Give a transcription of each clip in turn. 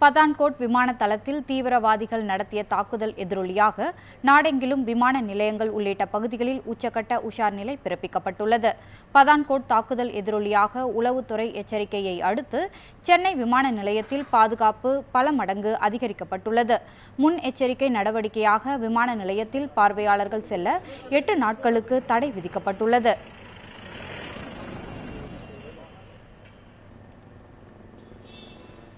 பதான்கோட் விமான தளத்தில் தீவிரவாதிகள் நடத்திய தாக்குதல் எதிரொலியாக நாடெங்கிலும் விமான நிலையங்கள் உள்ளிட்ட பகுதிகளில் உச்சக்கட்ட உஷார் நிலை பிறப்பிக்கப்பட்டுள்ளது. பதான்கோட் தாக்குதல் எதிரொலியாக உளவுத்துறை எச்சரிக்கையை அடுத்து சென்னை விமான நிலையத்தில் பாதுகாப்பு பல மடங்கு அதிகரிக்கப்பட்டுள்ளது. முன் எச்சரிக்கை நடவடிக்கையாக விமான நிலையத்தில் பார்வையாளர்கள் செல்ல 8 நாட்களுக்கு தடை விதிக்கப்பட்டுள்ளது.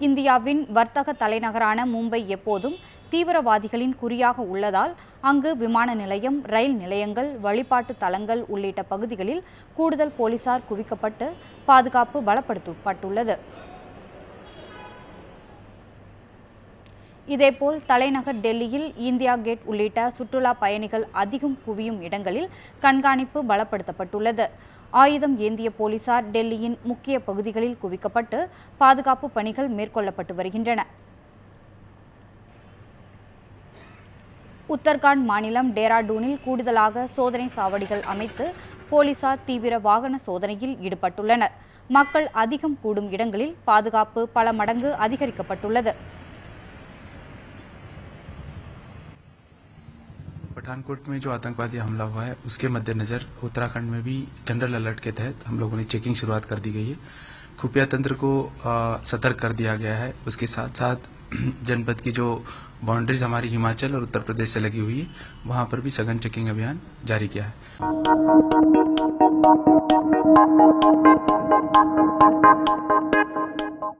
இந்தியாவின் வர்த்தக தலைநகரான மும்பை எப்போதும் தீவிரவாதிகளின் குறியாக உள்ளதால் அங்கு விமான நிலையம், ரயில் நிலையங்கள், வழிபாட்டு தலங்கள் உள்ளிட்ட பகுதிகளில் கூடுதல் போலீசார் குவிக்கப்பட்டு பாதுகாப்பு பலப்படுத்தப்பட்டுள்ளது. இதேபோல் தலைநகர் டெல்லியில் இந்தியா கேட் உள்ளிட்ட சுற்றுலா பயணிகள் அதிகம் குவியும் இடங்களில் கண்காணிப்பு பலப்படுத்தப்பட்டுள்ளது. ஆயுதம் ஏந்திய போலீசார் டெல்லியின் முக்கிய பகுதிகளில் குவிக்கப்பட்டு பாதுகாப்பு பணிகள் மேற்கொள்ளப்பட்டு வருகின்றன. உத்தரகாண்ட் மாநிலம் டேராடூனில் கூடுதலாக சோதனை சாவடிகள் அமைத்து போலீசார் தீவிர வாகன சோதனையில் ஈடுபட்டுள்ளனர். மக்கள் அதிகம் கூடும் இடங்களில் பாதுகாப்பு பல மடங்கு அதிகரிக்கப்பட்டுள்ளது. पठानकोट में जो आतंकवादी हमला हुआ है उसके मद्देनजर उत्तराखंड में भी जनरल अलर्ट के तहत हम लोगों ने चेकिंग शुरुआत कर दी गई है। खुफिया तंत्र को सतर्क कर दिया गया है। उसके साथ साथ जनपद की जो बाउंड्रीज हमारी हिमाचल और उत्तर प्रदेश से लगी हुई है वहां पर भी सघन चेकिंग अभियान जारी किया है।